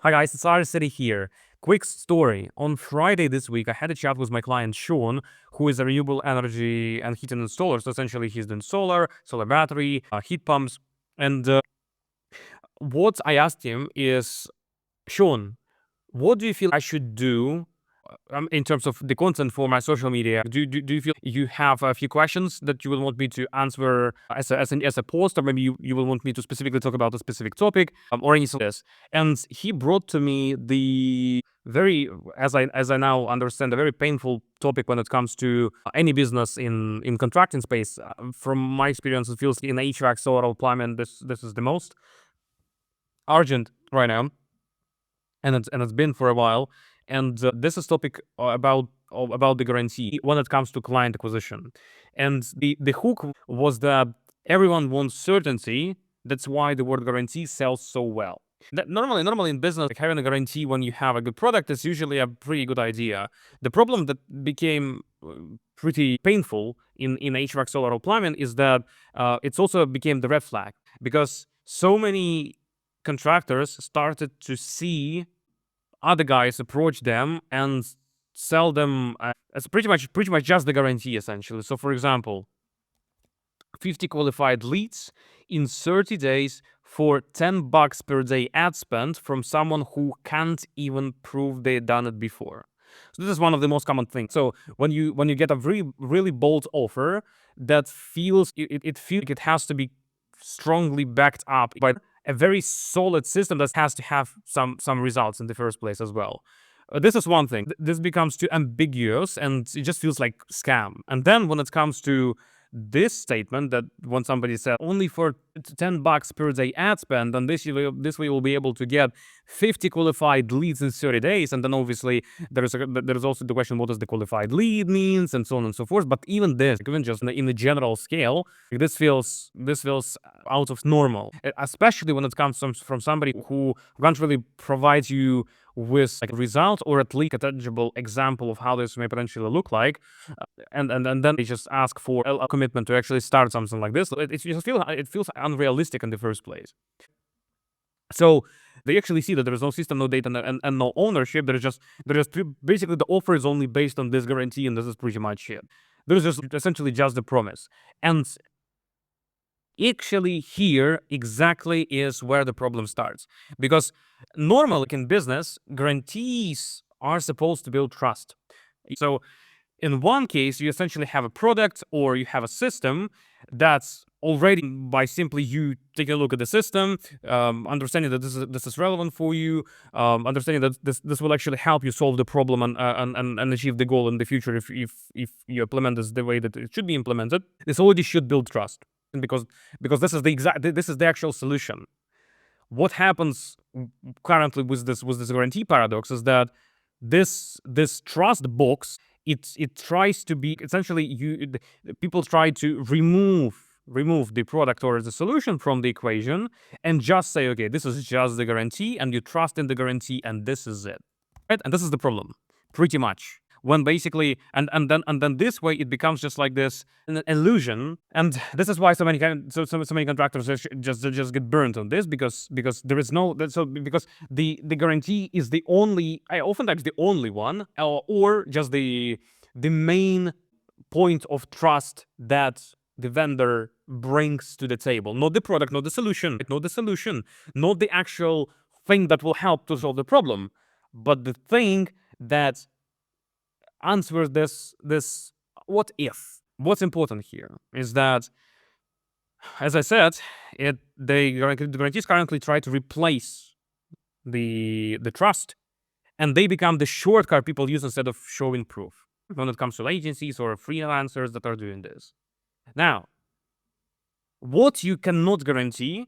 Hi guys, it's City here. Quick story. On Friday this week, I had a chat with my client Sean, who is a renewable energy and heating installer. So essentially, he's doing solar battery, heat pumps. And what I asked him is, Sean, what do you feel I should do in terms of the content for my social media? Do you feel you have a few questions that you will want me to answer as a post, or maybe you will want me to specifically talk about a specific topic, or anything like this? And he brought to me the very, as I now understand, a very painful topic when it comes to any business in contracting space. From my experience, it feels in HVAC, solar, plumbing, this is the most urgent right now, and it's been for a while. And this is topic about the guarantee when it comes to client acquisition. And the hook was that everyone wants certainty. That's why the word guarantee sells so well. That normally in business, like having a guarantee when you have a good product is usually a pretty good idea. The problem that became pretty painful in HVAC, solar, or plumbing is that it's also became the red flag, because so many contractors started to see other guys approach them and sell them as pretty much just the guarantee, essentially. So, for example, 50 qualified leads in 30 days for $10 per day ad spend from someone who can't even prove they've done it before. So this is one of the most common things. So when you get a really bold offer that feels it feels like it has to be strongly backed up by a very solid system that has to have some results in the first place as well. This is one thing. This becomes too ambiguous and it just feels like scam. And then when it comes to this statement, that when somebody said only for $10 per day ad spend, and this way you'll be able to get 50 qualified leads in 30 days, and then obviously there's also the question, what does the qualified lead means, and so on and so forth. But even just in the general scale, this feels out of normal, especially when it comes from somebody who can't really provide you with like a result, or at least a tangible example of how this may potentially look like, and then they just ask for a commitment to actually start something like this. It feels unrealistic in the first place. So they actually see that there is no system, no data, and no ownership. There's just basically the offer is only based on this guarantee, and this is pretty much it. There's just essentially just the promise. And actually here exactly is where the problem starts, because normally in business, guarantees are supposed to build trust. So in one case, you essentially have a product or you have a system that's already, by simply you taking a look at the system, understanding that this is relevant for you, understanding that this will actually help you solve the problem and achieve the goal in the future if you implement this the way that it should be implemented. This already should build trust, because this is the actual solution. What happens currently with this guarantee paradox is that this trust box, it tries to be essentially people try to remove the product or the solution from the equation and just say, okay, this is just the guarantee, and you trust in the guarantee, and this is it, right? And this is the problem, pretty much. When basically, and then this way it becomes just like this an illusion, and this is why so many contractors just get burnt on this, because there is no because the guarantee is the only, oftentimes the only one, or just the main point of trust that the vendor brings to the table, not the product, not the solution, not the actual thing that will help to solve the problem, but the thing that answers this what if. What's important here is that, as I said, the guarantees currently try to replace the trust, and they become the shortcut people use instead of showing proof when it comes to agencies or freelancers that are doing this. Now, what you cannot guarantee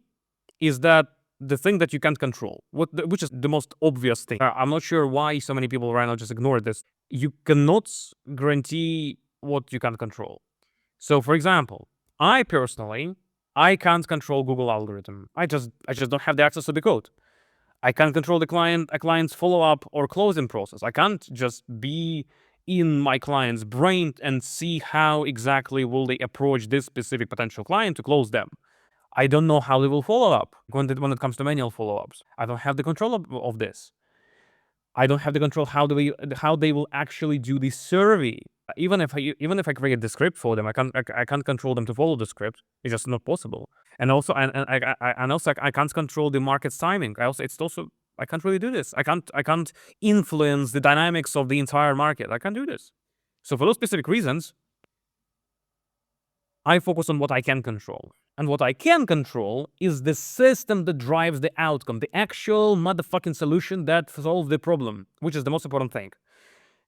is that the thing that you can't control, which is the most obvious thing. I'm not sure why so many people right now just ignore this. You cannot guarantee what you can't control. So, for example, I personally, I can't control Google algorithm. I just don't have the access to the code. I can't control a client's follow-up or closing process. I can't just be in my client's brain and see how exactly will they approach this specific potential client to close them. I don't know how they will follow up when it comes to manual follow-ups. I don't have the control of this. I don't have the control how they will actually do the survey. Even if I create the script for them, I can't control them to follow the script. It's just not possible. And also I can't control the market's timing. I can't really do this. I can't influence the dynamics of the entire market. I can't do this. So for those specific reasons, I focus on what I can control. And what I can control is the system that drives the outcome, the actual motherfucking solution that solves the problem, which is the most important thing.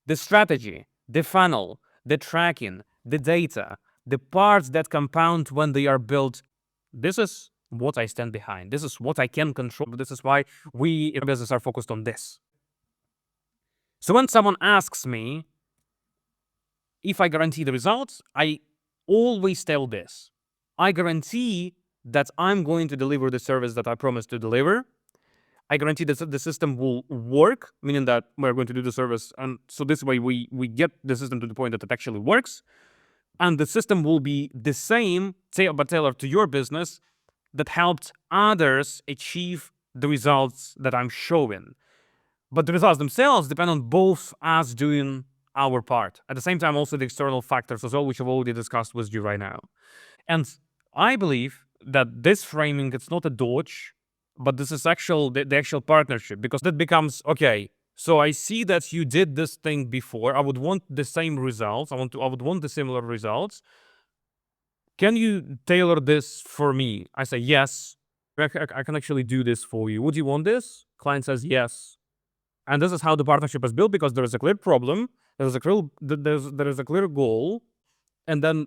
The strategy, the funnel, the tracking, the data, the parts that compound when they are built. This is what I stand behind. This is what I can control. This is why we in business are focused on this. So when someone asks me if I guarantee the results, I always tell this. I guarantee that I'm going to deliver the service that I promised to deliver. I guarantee that the system will work, meaning that we're going to do the service. And so this way we get the system to the point that it actually works. And the system will be the same, but tailored to your business, that helped others achieve the results that I'm showing. But the results themselves depend on both us doing our part. At the same time, also the external factors as well, which I've already discussed with you right now. And I believe that this framing, it's not a dodge, but this is the actual partnership, because that becomes, okay, so I see that you did this thing before. I would want the same results. I would want the similar results. Can you tailor this for me? I say, yes. I can actually do this for you. Would you want this? Client says, yes. And this is how the partnership is built, because there is a clear problem, there is a clear goal, and then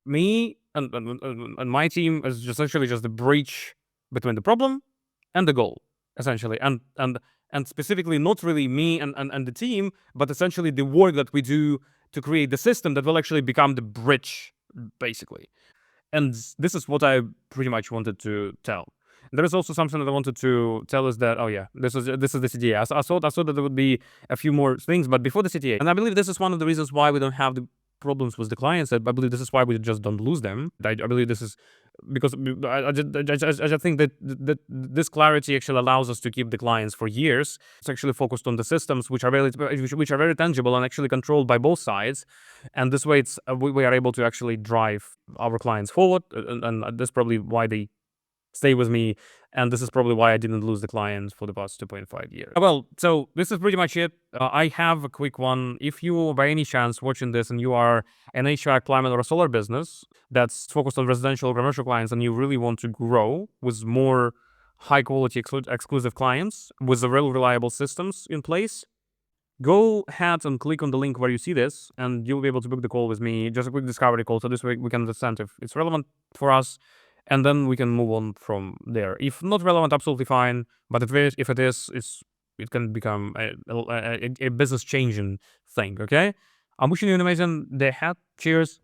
me and my team is just essentially just the bridge between the problem and the goal, essentially. And specifically not really me and the team, but essentially the work that we do to create the system that will actually become the bridge, basically. And this is what I pretty much wanted to tell. There is also something that I wanted to tell us that, oh yeah, this is the CTA. I thought that there would be a few more things, but before the CTA, and I believe this is one of the reasons why we don't have the problems with the clients. I believe this is why we just don't lose them. I believe this is because I just think that this clarity actually allows us to keep the clients for years. It's actually focused on the systems which are very tangible and actually controlled by both sides, and this way we are able to actually drive our clients forward, and that's probably why they stay with me, and this is probably why I didn't lose the clients for the past 2.5 years. Well, so this is pretty much it. I have a quick one. If you, by any chance, watching this and you are an HVAC, plumbing, or a solar business that's focused on residential or commercial clients, and you really want to grow with more high-quality exclusive clients with the real reliable systems in place, go ahead and click on the link where you see this, and you'll be able to book the call with me, just a quick discovery call, so this way we can understand if it's relevant for us, and then we can move on from there. If not relevant, absolutely fine, but if it is, it can become a business-changing thing, okay? I'm wishing you an amazing day ahead. Cheers.